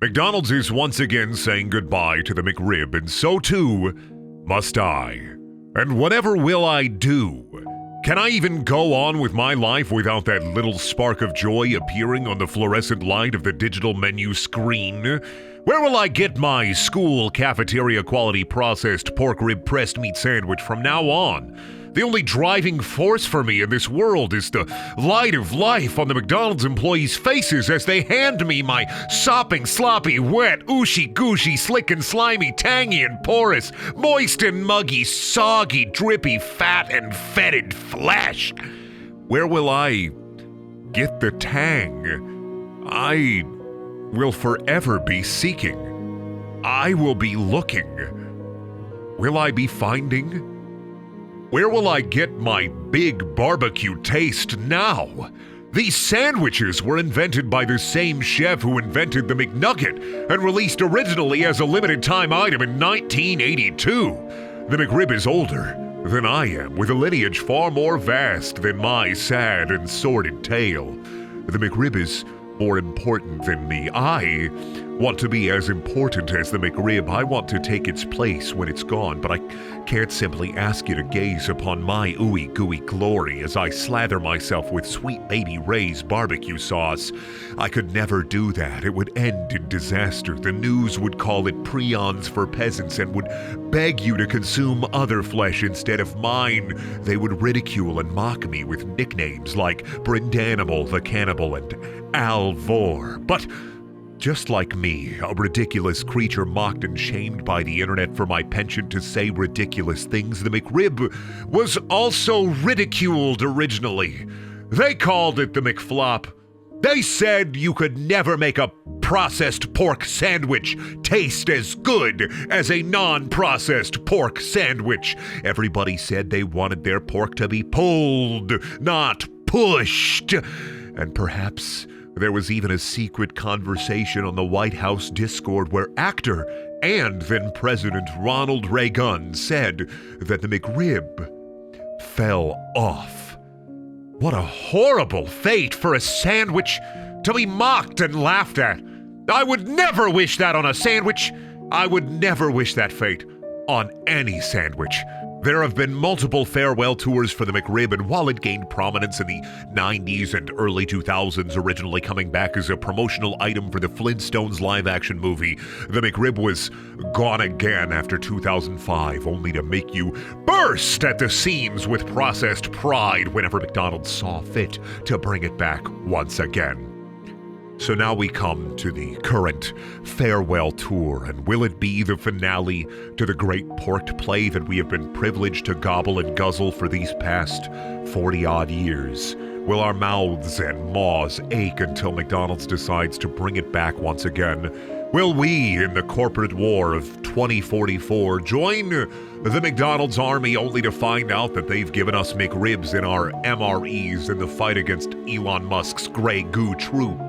McDonald's is once again saying goodbye to the McRib, and so too must I. And whatever will I do? Can I even go on with my life without that little spark of joy appearing on the fluorescent light of the digital menu screen? Where will I get my school cafeteria quality processed pork rib pressed meat sandwich from now on? The only driving force for me in this world is the light of life on the McDonald's employees' faces as they hand me my sopping, sloppy, wet, ooshy, gooshy, slick and slimy, tangy and porous, moist and muggy, soggy, drippy, fat and fetid flesh. Where will I get the tang? I will forever be seeking. I will be looking. Will I be finding? Where will I get my big barbecue taste now? These sandwiches were invented by the same chef who invented the McNugget and released originally as a limited time item in 1982. The McRib is older than I am, with a lineage far more vast than my sad and sordid tale. The McRib is more important than me. I want to be as important as the McRib. I want to take its place when it's gone, but I can't simply ask you to gaze upon my ooey gooey glory as I slather myself with sweet baby Ray's barbecue sauce. I could never do that. It would end in disaster. The news would call it prions for peasants and would beg you to consume other flesh instead of mine. They would ridicule and mock me with nicknames like Brendaniel the Cannibal and Alvor. But just like me, a ridiculous creature mocked and shamed by the internet for my penchant to say ridiculous things, the McRib was also ridiculed originally. They called it the McFlop. They said you could never make a processed pork sandwich taste as good as a non-processed pork sandwich. Everybody said they wanted their pork to be pulled, not pushed. And perhaps there was even a secret conversation on the White House Discord where actor and then President Ronald Reagan said that the McRib fell off. What a horrible fate for a sandwich to be mocked and laughed at. I would never wish that on a sandwich. I would never wish that fate on any sandwich. There have been multiple farewell tours for the McRib, and while it gained prominence in the 90s and early 2000s, originally coming back as a promotional item for the Flintstones live-action movie, the McRib was gone again after 2005, only to make you burst at the seams with processed pride whenever McDonald's saw fit to bring it back once again. So now we come to the current farewell tour, and will it be the finale to the great porked play that we have been privileged to gobble and guzzle for these past 40-odd years? Will our mouths and maws ache until McDonald's decides to bring it back once again? Will we, in the corporate war of 2044, join the McDonald's army only to find out that they've given us McRibs in our MREs in the fight against Elon Musk's gray goo troop?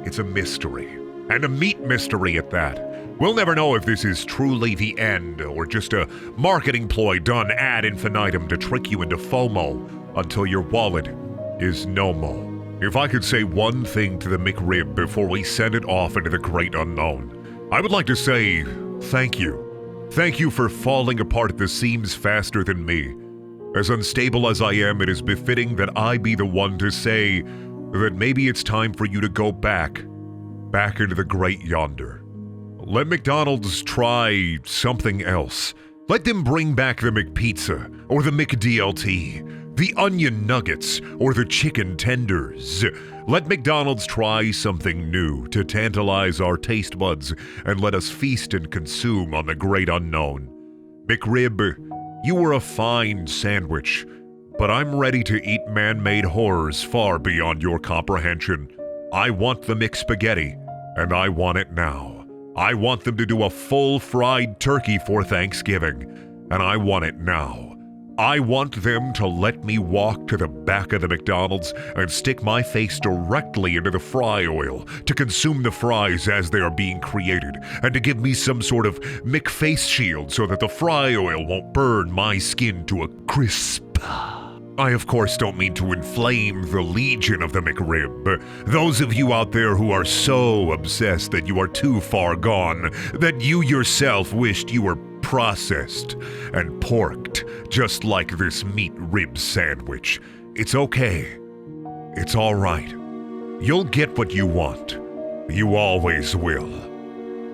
It's a mystery, and a meat mystery at that. We'll never know if this is truly the end or just a marketing ploy done ad infinitum to trick you into FOMO until your wallet is no mo. If I could say one thing to the McRib before we send it off into the great unknown, I would like to say thank you. Thank you for falling apart at the seams faster than me. As unstable as I am, it is befitting that I be the one to say that maybe it's time for you to go back into the great yonder. Let McDonald's try something else. Let them bring back the McPizza, or the McDLT, the onion nuggets, or the chicken tenders. Let McDonald's try something new to tantalize our taste buds and let us feast and consume on the great unknown. McRib, you were a fine sandwich, but I'm ready to eat man-made horrors far beyond your comprehension. I want the McSpaghetti, and I want it now. I want them to do a full fried turkey for Thanksgiving, and I want it now. I want them to let me walk to the back of the McDonald's and stick my face directly into the fry oil to consume the fries as they are being created, and to give me some sort of McFace shield so that the fry oil won't burn my skin to a crisp. I, of course, don't mean to inflame the legion of the McRib. Those of you out there who are so obsessed that you are too far gone, that you yourself wished you were processed and porked, just like this meat rib sandwich. It's okay. It's all right. You'll get what you want. You always will.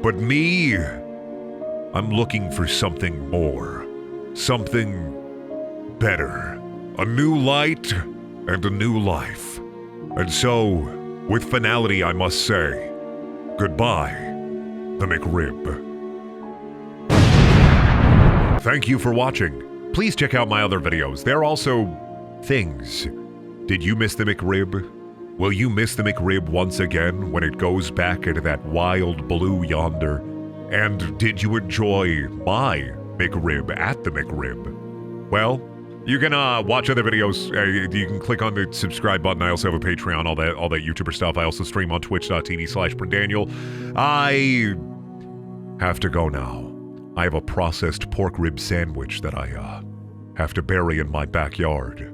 But me, I'm looking for something more. Something better. A new light and a new life. And so, with finality, I must say, goodbye, the McRib. Thank you for watching. Please check out my other videos. They're also things. Did you miss the McRib? Will you miss the McRib once again when it goes back into that wild blue yonder? And did you enjoy my McRib at the McRib? Well, you can watch other videos. You can click on the subscribe button. I also have a Patreon, all that YouTuber stuff. I also stream on twitch.tv/Brendaniel. I have to go now. I have a processed pork rib sandwich that I have to bury in my backyard.